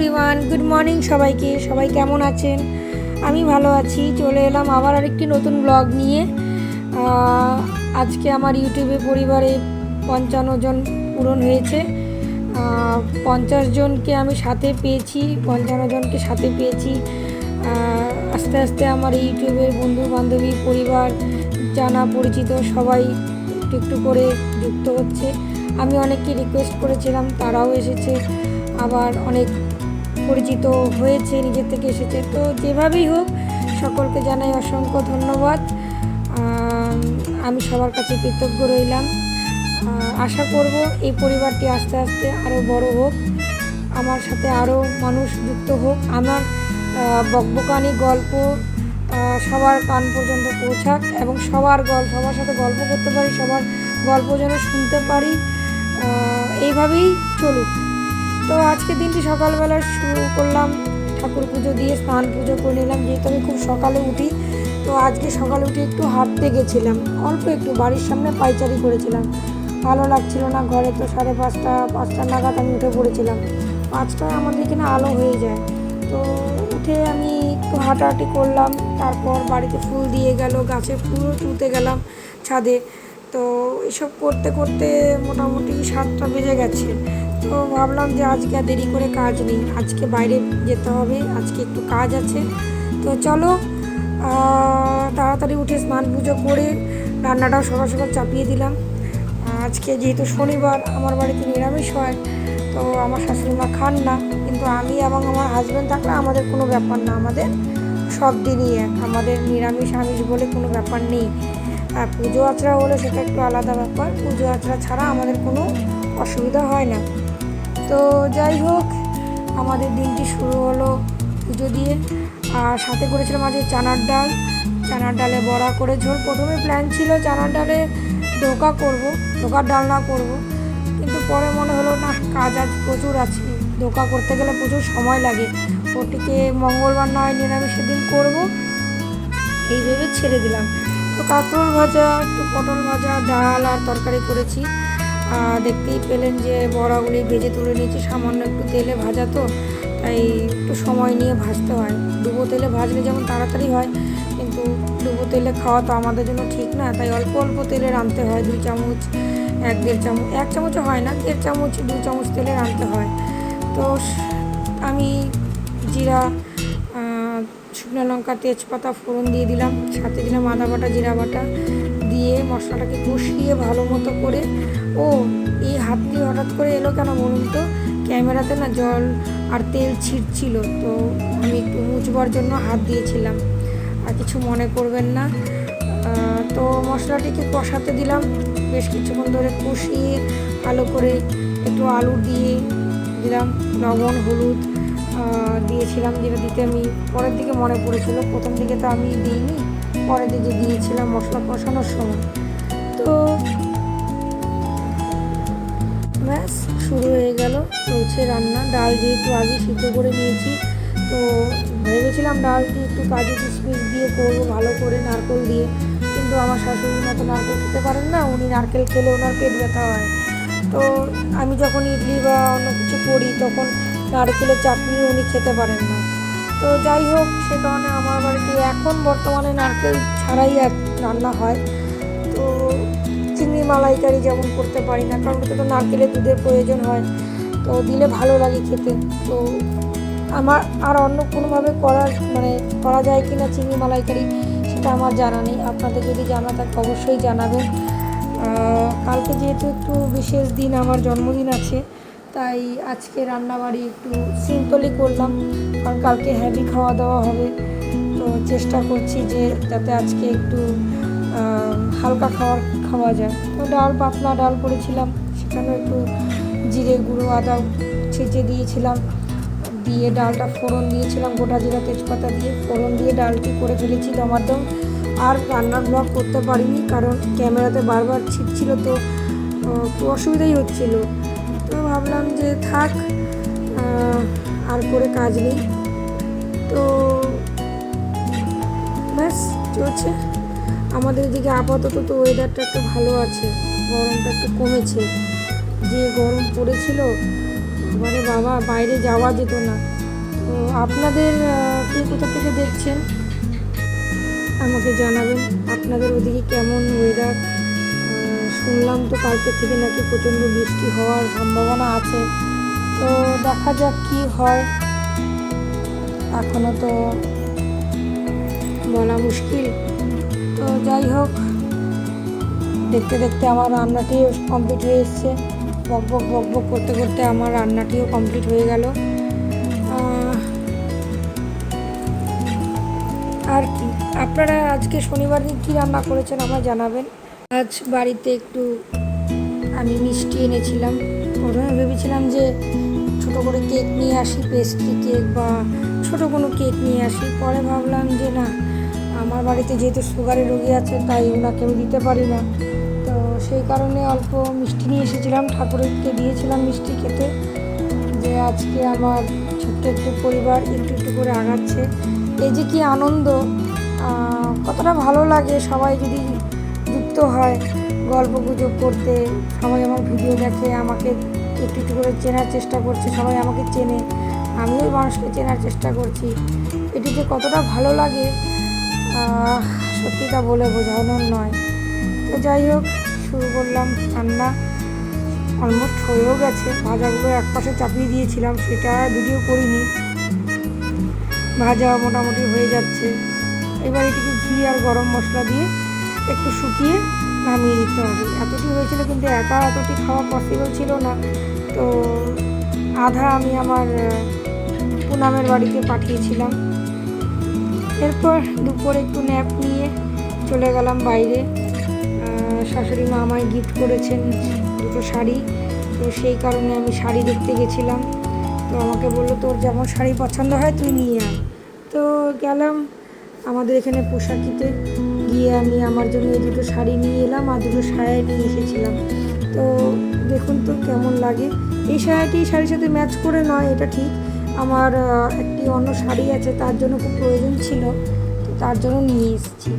Everyone, good morning সবাইকে। সবাই কেমন আছেন? আমি ভালো আছি। চলে এলাম আবার আরেকটি নতুন ব্লগ নিয়ে। আজকে আমার ইউটিউবে পরিবারে 55 জন পূরণ হয়েছে। 50 জনকে আমি সাথে পেয়েছি, 55 জনকে সাথে পেয়েছি। আস্তে আস্তে আমার ইউটিউবের বন্ধু বান্ধবী, পরিবার, জানা পরিচিত সবাই একটু একটু করে যুক্ত হচ্ছে। আমি অনেককে রিকোয়েস্ট করেছিলাম, তারাও এসেছে। আবার অনেক পরিচিত হয়েছে, নিজের থেকে এসেছে। তো যেভাবেই হোক সকলকে জানাই অসংখ্য ধন্যবাদ। আমি সবার কাছে কৃতজ্ঞ রইলাম। আশা করব এই পরিবারটি আস্তে আস্তে আরও বড় হোক, আমার সাথে আরও মানুষ যুক্ত হোক, আমার বকবকানি গল্প সবার কান পর্যন্ত পৌঁছাক এবং সবার সাথে গল্প করতে পারি, সবার গল্প যেন শুনতে পারি। এইভাবেই চলুক। তো আজকে দিনটি সকালবেলা শুরু করলাম ঠাকুর পুজো দিয়ে, স্নান পুজো করে নিলাম। যেহেতু আমি খুব সকালে উঠি, তো আজকে সকালে উঠে একটু হাঁটতে গেছিলাম, অল্প একটু বাড়ির সামনে পায়চারি করেছিলাম। ভালো লাগছিল না ঘরে, তো 5:30 নাগাদ আমি উঠে পড়েছিলাম। 5টায় আমাদের এখানে আলো হয়ে যায়। তো উঠে আমি একটু হাঁটাহাঁটি করলাম, তারপর বাড়িতে ফুল দিয়ে গেল, গাছে ফুলও তুলতে গেলাম ছাদে। তো এসব করতে করতে মোটামুটি 7টা বেজে গেছে। তো ভাবলাম যে আজকে আর দেরি করে কাজ নেই, আজকে বাইরে যেতে হবে, আজকে একটু কাজ আছে। তো চলো তাড়াতাড়ি উঠে স্নান পুজো করে রান্নাটাও সকাল সকাল চাপিয়ে দিলাম। আজকে যেহেতু শনিবার, আমার বাড়িতে নিরামিষ হয়। তো আমার শাশুড়ি মা খান না, কিন্তু আমি এবং আমার হাজব্যান্ড থাকলে আমাদের কোনো ব্যাপার না, আমাদের সব দিনই এক, আমাদের নিরামিষ আমিষ বলে কোনো ব্যাপার নেই। আর পুজো আচড়া হলে সেটা একটু আলাদা ব্যাপার, পুজো আচড়া ছাড়া আমাদের কোনো অসুবিধা হয় না। তো যাই হোক, আমাদের দিনটি শুরু হলো পুজো দিয়ে। আর সাথে করেছিলাম আজকে চানার ডালে বড়া করে ঝোল। প্রথমে প্ল্যান ছিল চানার ডালে ধোকার ডালনা করব, কিন্তু পরে মনে হলো না, কাজ আজ প্রচুর আছে, ধোকা করতে গেলে প্রচুর সময় লাগে, ওটিকে মঙ্গলবার নয় নিরামিষের দিন করব, এই ভেবে ছেড়ে দিলাম। তো কাঁকরোল ভাজা, একটু পটল ভাজা, ডাল আর তরকারি করেছি। দেখতেই পেলেন যে বড়াগুলি ভেজে তুলে নিয়েছি, সামান্য একটু তেলে ভাজা, তো তাই একটু সময় নিয়ে ভাজতে হয়। ডুবো তেলে ভাজলে যেমন তাড়াতাড়ি হয়, কিন্তু ডুবো তেলে খাওয়া তো আমাদের জন্য ঠিক না, তাই অল্প অল্প তেলে রাঁধতে হয়। 2 চামচ, 1-1.5 চামচ, 1 চামচও হয় না, 1.5 চামচ 2 চামচ তেলে রাঁধতে হয়। তো আমি জিরা, শুকনো লঙ্কা, তেজপাতা ফোড়ন দিয়ে দিলাম, সাথে দিলাম আদা বাটা, জিরা বাটা দিয়ে মশলাটাকে কষিয়ে ভালো মতো করে। এই হাত দিয়ে হঠাৎ করে এলো কেন বলুন তো? ক্যামেরাতে না জল আর তেল ছিটছিল, তো আমি একটু মুছবার জন্য হাত দিয়েছিলাম, আর কিছু মনে করবেন না। তো মশলাটিকে কষাতে দিলাম, বেশ কিছুক্ষণ ধরে কষিয়ে ভালো করে একটু আলু দিয়ে দিলাম, লবণ হলুদ দিয়েছিলাম, যেটা দিতে আমি পরের দিকে মনে পড়েছিল, প্রথম দিকে তো আমি দিইনি, পরের দিকে দিয়েছিলাম মশলা কষানোর সময়। তো ব্যাস শুরু হয়ে গেল চলছে রান্না। ডাল যেহেতু আগে সিদ্ধ করে নিয়েছি, তো ভেবেছিলাম ডালটি একটু কাজু কিশমিশ দিয়ে করবো ভালো করে, নারকেল দিয়ে, কিন্তু আমার শাশুড়ির মতো নারকেল খেতে পারেন না, উনি নারকেল খেলে ওনার পেট ব্যথা হয়। তো আমি যখন ইডলি বা অন্য কিছু করি, তখন নারকেলের চাটনি উনি খেতে পারেন না। তো যাই হোক, সে কারণে আমার বাড়িতে এখন বর্তমানে নারকেল ছাড়াই রান্না হয়। তো চিংড়ি মালাইকারি যেমন করতে পারি না, কারণ ওতে তো নারকেলের দুধের প্রয়োজন হয়, তো দিলে ভালো লাগে খেতে। তো আমার আর অন্য কোনোভাবে করা যায় কি না চিংড়ি মালাইকারি, সেটা আমার জানা নেই। আপনাদের যদি জানা থাকে অবশ্যই জানাবেন। কালকে যেহেতু একটু বিশেষ দিন, আমার জন্মদিন আছে, তাই আজকে রান্নাবাড়ি একটু সিম্পলই করলাম, কারণ কালকে হেভি খাওয়া দাওয়া হবে। তো চেষ্টা করছি যে যাতে আজকে একটু হালকা খাওয়া যায়। তো পাতলা ডাল করেছিলাম, সেখানে একটু জিরে গুঁড়ো, আদা ছেঁচে দিয়েছিলাম, দিয়ে ডালটা ফোড়ন দিয়েছিলাম, গোটা জিরা তেজপাতা দিয়ে ফোড়ন দিয়ে ডালটি করে ফেলেছি দমাদম। আর রান্নার ব্লগ করতে পারিনি, কারণ ক্যামেরাতে বারবার ছিটছিল, তো একটু অসুবিধাই হচ্ছিল। তো ভাবলাম যে থাক, আর করে কাজ নেই। তো ব্যাস চলছে। আমাদের এদিকে আপাতত তো ওয়েদারটা একটু ভালো আছে, গরমটা একটু কমেছে। যে গরম পড়েছিল, মানে বাবা বাইরে যাওয়া যেত না, তো আপনাদের কে কোথা থেকে দেখছেন আমাকে জানাবেন। আপনাদের ওদিকে কেমন ওয়েদার? শুনলাম তো কালকে থেকে নাকি প্রচণ্ড বৃষ্টি হওয়ার সম্ভাবনা আছে, তো দেখা যাক কি হয়, এখনও তো বলা মুশকিল। তো যাই হোক, দেখতে দেখতে আমার রান্নাটিও কমপ্লিট হয়ে এসছে। বক বক বক বক করতে করতে আমার রান্নাটিও কমপ্লিট হয়ে গেল। আর কি, আপনারা আজকে শনিবার দিন কী রান্না করেছেন আমায় জানাবেন। আজ বাড়িতে একটু আমি মিষ্টি এনেছিলাম। প্রথমে ভেবেছিলাম যে ছোটো করে কেক নিয়ে আসি, পেস্ট্রি কেক বা ছোটো কোনো কেক নিয়ে আসি। পরে ভাবলাম যে না, আমার বাড়িতে যেহেতু সুগারের রোগী আছে তাই ওনাকে আমি দিতে পারি না, তো সেই কারণে অল্প মিষ্টি নিয়ে এসেছিলাম, ঠাকুরকে দিয়েছিলাম মিষ্টি খেতে। যে আজকে আমার ছোট্ট একটু পরিবার একটু একটু করে আগাচ্ছে, এই যে কি আনন্দ, কতটা ভালো লাগে সবাই যদি যুক্ত হয় গল্প গুজব করতে। সবাই আমার ভিডিও দেখে, আমাকে একটু একটু করে চেনার চেষ্টা করছে, সবাই আমাকে চেনে, আমিও মানুষকে চেনার চেষ্টা করছি। এটি যে কতটা ভালো লাগে সত্যি তা বলে বোঝানোর নয়। তো যাই হোক, শুরু করলাম রান্না। অলমোস্ট হয়েও গেছে, ভাজাগুলো একপাশে চাপিয়ে দিয়েছিলাম, সেটা ভিডিও করিনি। ভাজা মোটামুটি হয়ে যাচ্ছে। এবার এটিকে ঘি আর গরম মশলা দিয়ে একটু শুকিয়ে নামিয়ে দিতে হবে। এতটি হয়েছিল, কিন্তু একা এতটি খাওয়া পসিবল ছিল না, তো আধা আমি আমার পুনামের বাড়িতে পাঠিয়েছিলাম। এরপর দুপুরে একটু ন্যাপ নিয়ে চলে গেলাম বাইরে। শাশুড়ি মা আমায় গিফট করেছেন দুটো শাড়ি, তো সেই কারণে আমি শাড়ি দেখতে গেছিলাম। তো আমাকে বললো তোর যেমন শাড়ি পছন্দ হয় তুই নিয়ে আয়। তো গেলাম আমাদের এখানে পোশাকিতে, গিয়ে আমি আমার জন্য এই দুটো শাড়ি নিয়ে এলাম আর দুটো সায়া নিয়ে এসেছিলাম। তো দেখুন তো কেমন লাগে। এই শাড়িটি শাড়ির সাথে ম্যাচ করে নয়, এটা ঠিক, আমার একটি অন্য শাড়ি আছে, তার জন্য খুব প্রয়োজন ছিল, তো তার জন্য নিয়ে এসেছি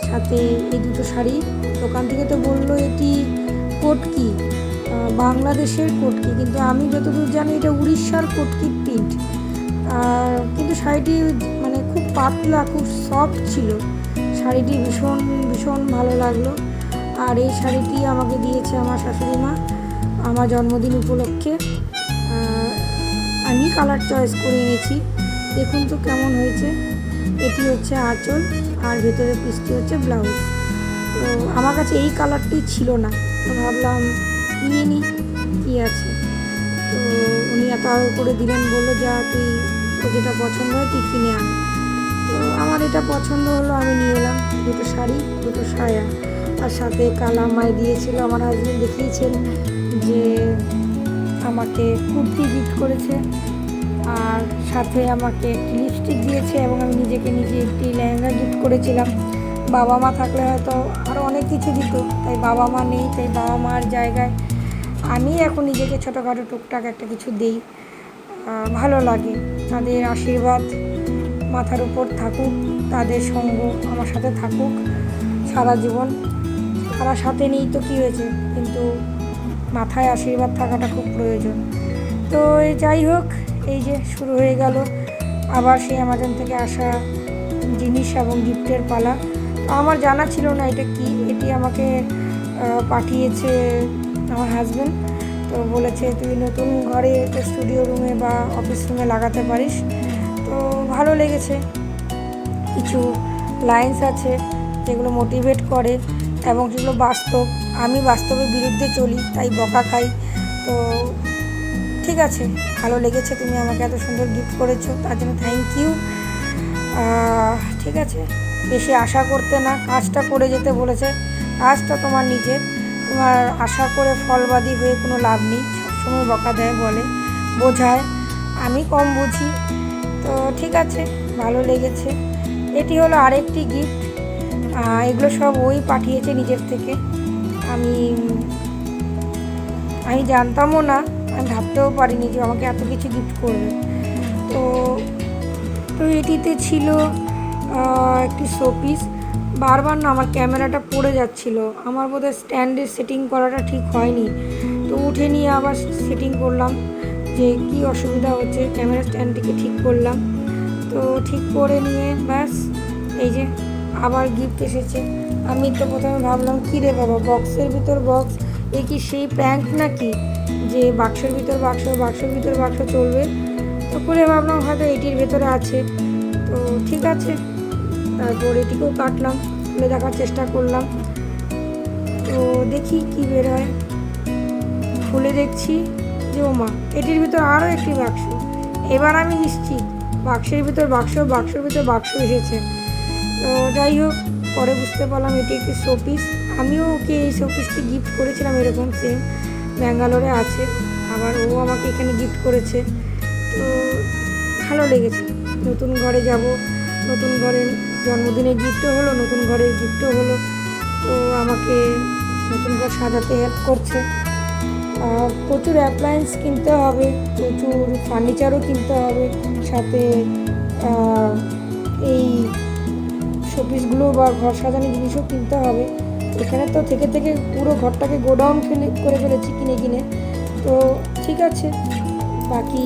সাথে এই দুটো শাড়ি। দোকান থেকে তো বললো এটি কটকি, বাংলাদেশের কটকি, কিন্তু আমি যতদূর জানি এটা উড়িষ্যার কটকির প্রিন্ট। কিন্তু শাড়িটি মানে খুব পাতলা, খুব সফট ছিল, শাড়িটি ভীষণ ভীষণ ভালো লাগলো। আর এই শাড়িটি আমাকে দিয়েছে আমার শাশুড়ি মা আমার জন্মদিন উপলক্ষে। আমি কালার চয়েস করে এনেছি, দেখুন তো কেমন হয়েছে। এটি হচ্ছে আঁচল আর ভেতরের পিসটি হচ্ছে ব্লাউজ। তো আমার কাছে এই কালারটি ছিল না, তো ভাবলাম নিয়ে নিই, কী আছে। তো উনি এত করে দিলেন, বললো যা তুই যেটা পছন্দ হয় তুই কিনে আন। তো আমার এটা পছন্দ হলো, আমি নিয়ে এলাম দুটো শাড়ি, দুটো সায়া, আর সাথে কালামায় দিয়েছিল আমার হাজবেন্ড, দেখিয়েছেন যে আমাকে কুর্তি গিফট করেছে, আর সাথে আমাকে একটি লিপস্টিক দিয়েছে, এবং আমি নিজেকে নিজে একটি লেহেঙ্গা গিফট করেছিলাম। বাবা মা থাকলে হয়তো আরও অনেক কিছু দিত, তাই বাবা মা নেই, তাই বাবা মার জায়গায় আমি এখন নিজেকে ছোটোখাটো টুকটাক একটা কিছু দিই। ভালো লাগে, তাদের আশীর্বাদ মাথার উপর থাকুক, তাদের সঙ্গ আমার সাথে থাকুক সারা জীবন। তারা সাথে নেই তো কী হয়েছে, কিন্তু মাথায় আশীর্বাদ থাকাটা খুব প্রয়োজন। তো যাই হোক, এই যে শুরু হয়ে গেল আবার সেই অ্যামাজন থেকে আসা জিনিস এবং গিফটের পালা। তো আমার জানা ছিল না এটা কি, এটি আমাকে পাঠিয়েছে আমার হাজব্যান্ড। তো বলেছে তুই নতুন ঘরে তো স্টুডিও রুমে বা অফিস রুমে লাগাতে পারিস। তো ভালো লেগেছে, কিছু লাইন্স আছে যেগুলো মোটিভেট করে এবং যেগুলো বাস্তব। আমি বাস্তবের বিরুদ্ধে চলি, তাই বকা খাই। তো ঠিক আছে, ভালো লেগেছে, তুমি আমাকে এত সুন্দর গিফট করেছো, তার জন্য থ্যাংক ইউ। ঠিক আছে, বেশি আশা করতে না, কাজটা করে যেতে বলেছে। কাজটা তোমার নিজের, তোমার আশা করে ফলবাদী হয়ে কোনো লাভ নেই। সবসময় বকা দেয়, বলে, বোঝায়, আমি কম বুঝি। তো ঠিক আছে, ভালো লেগেছে। এটি হলো আরেকটি গিফট, এগুলো সব ওই পাঠিয়েছে নিজের থেকে। আমি জানতামও না, আমি ভাবতেও পারিনি যে আমাকে এত কিছু গিফট করবে। তো এটিতে ছিল একটি শোপিস। বারবার না আমার ক্যামেরাটা পড়ে যাচ্ছিল, আমার বোধহয় স্ট্যান্ডে সেটিং করাটা ঠিক হয়নি, তো উঠে নিয়ে আবার সেটিং করলাম। যে কি অসুবিধা হচ্ছে। ক্যামেরা স্ট্যান্ডটিকে ঠিক করলাম, তো ঠিক করে নিয়ে ব্যাস এই যে আবার গিফট এসেছে। আমি তো প্রথমে ভাবলাম কী রে বাবা, বক্সের ভিতর বক্স, এ কি সেই প্র্যাঙ্ক নাকি যে বাক্সের ভিতর বাক্স, বাক্সের ভিতর বাক্স চলবে। তো করে ভাবলাম হয়তো এটির ভেতরে আছে, তো ঠিক আছে। তারপর এটিকেও কাটলাম, খুলে দেখার চেষ্টা করলাম, তো দেখি কি বের হয়। খুলে দেখছি যে ওমা, এটির ভিতর আরও একটি বাক্স। এবার আমি নিশ্চিত বাক্সের ভিতর বাক্স, বাক্সের ভিতর বাক্স এসেছে। তো যাই হোক, পরে বুঝতে পারলাম এটি একটি শোপিস। আমিও ওকে এই শোপিসটি গিফট করেছিলাম, এরকম সেম ব্যাঙ্গালোরে আছে, আবার ও আমাকে এখানে গিফট করেছে। তো ভালো লেগেছে। নতুন ঘরে যাব, নতুন ঘরের জন্মদিনে গিফটও হলো, নতুন ঘরের গিফটও হলো। তো আমাকে নতুন ঘর সাজাতে হেল্প করছে। প্রচুর অ্যাপ্লায়েন্স কিনতে হবে, প্রচুর ফার্নিচারও কিনতে হবে, সাথে এই শোপিসগুলো বা ঘর সাজানোর জিনিসও কিনতে হবে। এখানে তো থেকে থেকে পুরো ঘরটাকে গোডাউন করে ফেলেছি কিনে কিনে। তো ঠিক আছে, বাকি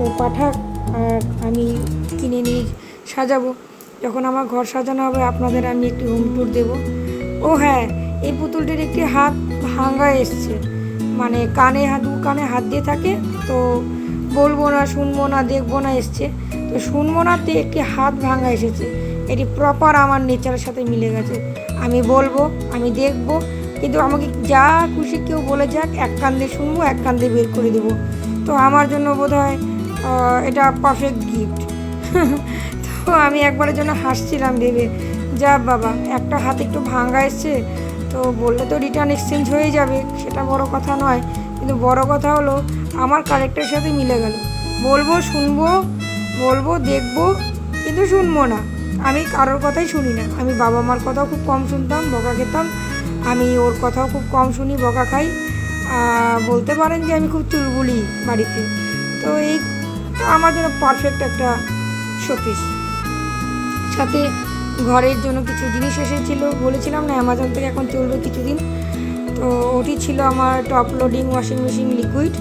ও পাঠাক আর আমি কিনে নিয়ে সাজাবো। যখন আমার ঘর সাজানো হবে আপনাদের আমি একটি হোম ট্যুর দেবো। ও হ্যাঁ, এই পুতুলটির একটি হাত ভাঙা এসছে, মানে দু কানে হাত দিয়ে থাকে, তো বলবো না, শুনবো না, দেখবো না এসছে। তো শুনবো নাতে একটি হাত ভাঙা এসেছে। এটি প্রপার আমার নেচারের সাথে মিলে গেছে। আমি বলবো, আমি দেখবো, কিন্তু আমাকে যা খুশি কেউ বলে যাক, এক কান দিয়ে শুনবো, এক কান দিয়ে বের করে দেবো। তো আমার জন্য বোধহয় এটা পারফেক্ট গিফট। তো আমি একবারের জন্য হাসছিলাম ভেবে, যা বাবা, একটা হাত একটু ভাঙা এসছে, তো বললে তো রিটার্ন এক্সচেঞ্জ হয়ে যাবে, সেটা বড় কথা নয়। কিন্তু বড় কথা হলো আমার ক্যারেক্টারের সাথে মিলে গেল। বলবো, শুনবো, বলবো, দেখবো, কিন্তু শুনবো না। আমি কারোর কথাই শুনি না। আমি বাবা মার কথাও খুব কম শুনতাম, বকা খেতাম। আমি ওর কথাও খুব কম শুনি, বকা খাই। বলতে পারেন যে আমি খুব চুলবুলি বাড়িতে। তো এই আমার জন্য পারফেক্ট একটা শোপিস। সাথে ঘরের জন্য কিছু জিনিস এসেছিলো, বলেছিলাম না অ্যামাজন থেকে এখন চলবে কিছুদিন। তো ওটি ছিল আমার top loading washing machine liquid.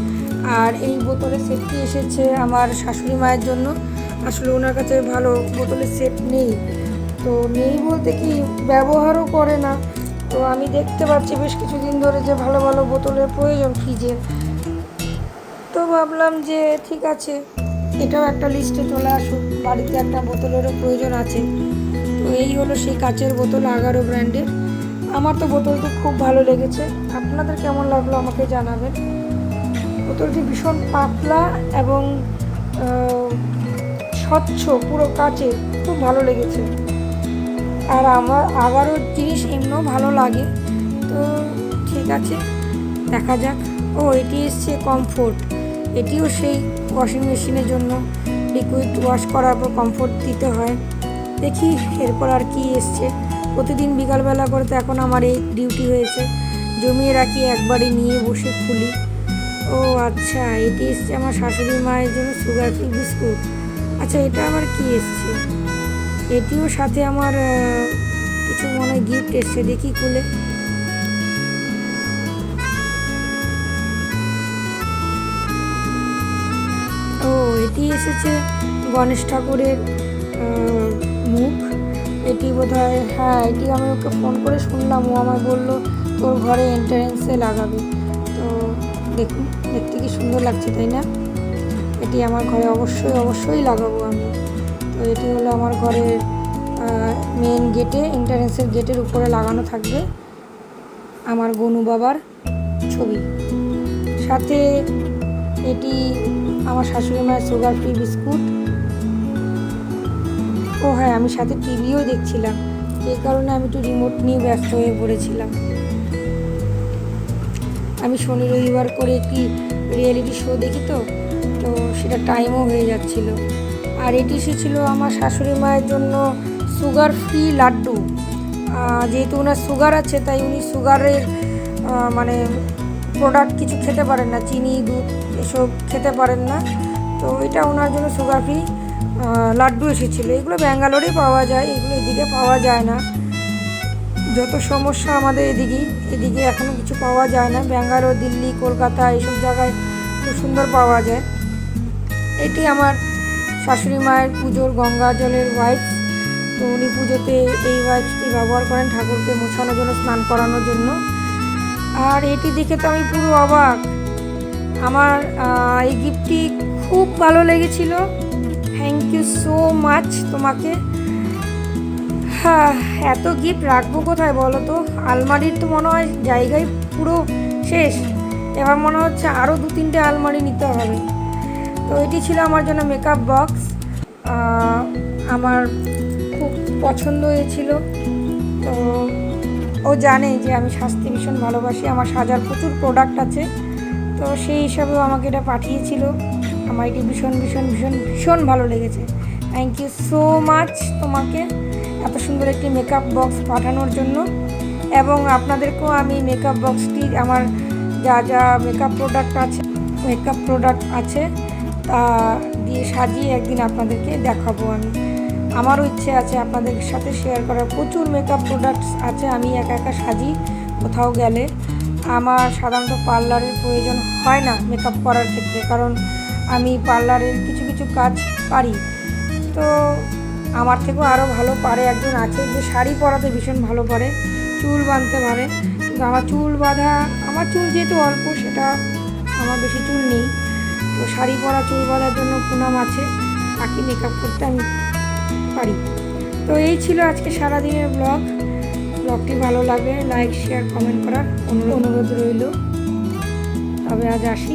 আর এই বোতলের সেটটি এসেছে আমার শাশুড়ি মায়ের জন্য। আসলে ওনার কাছে ভালো বোতলের সেট নেই, তো নেই বলতে কি ব্যবহারও করে না। তো আমি দেখতে পাচ্ছি বেশ কিছুদিন ধরে যে ভালো ভালো বোতলের প্রয়োজন ফ্রিজের। তো ভাবলাম যে ঠিক আছে, এটাও একটা লিস্টে চলে আসুক, বাড়িতে একটা বোতলেরও প্রয়োজন আছে। তো এই হলো সেই কাচের বোতল, আগারো ব্র্যান্ডের। আমার তো বোতলটি খুব ভালো লেগেছে, আপনাদের কেমন লাগলো আমাকে জানাবেন। বোতলটি ভীষণ পাতলা এবং স্বচ্ছ, পুরো কাচের, খুব ভালো লেগেছে। আর আমার আগারো জিনিস এমনিও ভালো লাগে। তো ঠিক আছে, দেখা যাক। ও এটি এসছে কমফোর্ট, এটিও সেই ওয়াশিং মেশিনের জন্য লিকুইড ওয়াশ করার পর কমফোর্ট দিতে হয়। দেখি এরপর আর কি এসছে। প্রতিদিন বিকালবেলা করে তো এখন আমার এই ডিউটি হয়েছে, জমিয়ে রাখি, একবারে নিয়ে বসে খুলি। ও আচ্ছা, এটি এসছে আমার শাশুড়ি মায়ের জন্য সুগার ফ্রি বিস্কুট। আচ্ছা, এটা আবার কি এসছে? এটিও সাথে আমার কিছু মনে হয় গিফট এসছে, দেখি খুলে। ও এটি এসেছে গণেশ ঠাকুরের মুখ। এটি বোধহয়, হ্যাঁ, এটি আমি ওকে ফোন করে শুনলাম, ও আমায় বললো তোর ঘরে এন্ট্রান্সে লাগাবে। তো দেখুন, দেখতে কি সুন্দর লাগছে, তাই না? এটি আমার ঘরে অবশ্যই অবশ্যই লাগাবো আমি। তো এটি হলো আমার ঘরের মেন গেটে, এন্ট্রান্সের গেটের উপরে লাগানো থাকবে আমার গনু বাবার ছবি। সাথে এটি আমার শাশুড়ি মায়ের সুগার ফ্রি বিস্কুট। ও হ্যাঁ, আমি সাথে টিভিও দেখছিলাম, এই কারণে আমি একটু রিমোট নিয়ে ব্যস্ত হয়ে পড়েছিলাম। আমি শনি রবিবার করে একটি রিয়েলিটি শো দেখি, তো সেটা টাইমও হয়ে যাচ্ছিল। আর এটি এসেছিলো আমার শাশুড়ি মায়ের জন্য সুগার ফ্রি লাড্ডু। যেহেতু ওনার সুগার আছে, তাই উনি সুগারের মানে প্রোডাক্ট কিছু খেতে পারেন না, চিনি, দুধ এসব খেতে পারেন না। তো এটা ওনার জন্য সুগার ফ্রি লাড্ডু এসেছিলো। এগুলো ব্যাঙ্গালোরেই পাওয়া যায়, এগুলো এদিকে পাওয়া যায় না। যত সমস্যা আমাদের এদিকে এখনও কিছু পাওয়া যায় না। ব্যাঙ্গালোর, দিল্লি, কলকাতা এইসব জায়গায় খুব সুন্দর পাওয়া যায়। এটি আমার শাশুড়ি মায়ের পুজোর গঙ্গা জলের ওয়াইপস। তো উনি পুজোতে এই ওয়াইপসটি ব্যবহার করেন ঠাকুরকে মোছানোর জন্য, স্নান করানোর জন্য। আর এটি দেখে তো আমি পুরো অবাক। আমার এই গিফটটি খুব ভালো লেগেছিল। থ্যাংক ইউ সো মাচ তোমাকে। হ্যাঁ, এত গিফট রাখবো কোথায় বলো তো? আলমারির তো মনে হয় জায়গায় পুরো শেষ। এবার মনে হচ্ছে আরও 2-3টে আলমারি নিতে হবে। তো এটি ছিল আমার জন্য মেকআপ বক্স। আমার খুব পছন্দ হয়েছিল। তো ও জানে যে আমি সাজতে ভীষণ ভালোবাসি, আমার সাজার প্রচুর প্রোডাক্ট আছে। তো সেই হিসাবেও আমাকে এটা পাঠিয়েছিল। আমার এটি ভীষণ ভীষণ ভীষণ ভীষণ ভালো লেগেছে। থ্যাংক ইউ সো মাচ তোমাকে এত সুন্দর একটি মেকআপ বক্স পাঠানোর জন্য। এবং আপনাদেরকেও আমি মেকআপ বক্সটি আমার যা যা মেকআপ প্রোডাক্ট আছে তা দিয়ে সাজিয়ে একদিন আপনাদেরকে দেখাবো। আমারও ইচ্ছে আছে আপনাদের সাথে শেয়ার করার। প্রচুর মেকআপ প্রোডাক্টস আছে, আমি একা একা সাজি কোথাও গেলে। আমার সাধারণত পার্লারের প্রয়োজন হয় না মেকআপ করার ক্ষেত্রে, কারণ আমি পার্লারের কিছু কিছু কাজ পারি। তো আমার থেকেও আরও ভালো পারে একজন আছে, যে শাড়ি পরাতে ভীষণ ভালো পারে, চুল বাঁধতে পারে। কিন্তু আমার চুল যেহেতু অল্প, সেটা আমার বেশি চুল নেই। তো শাড়ি পরা, চুল বাঁধার জন্য পুনাম আছে, বাকি মেকআপ করতে আমি পারি। তো এই ছিল আজকে সারাদিনের ব্লগটি ভালো লাগলে লাইক, শেয়ার, কমেন্ট করার অনুরোধ রইল। তবে আজ আসি।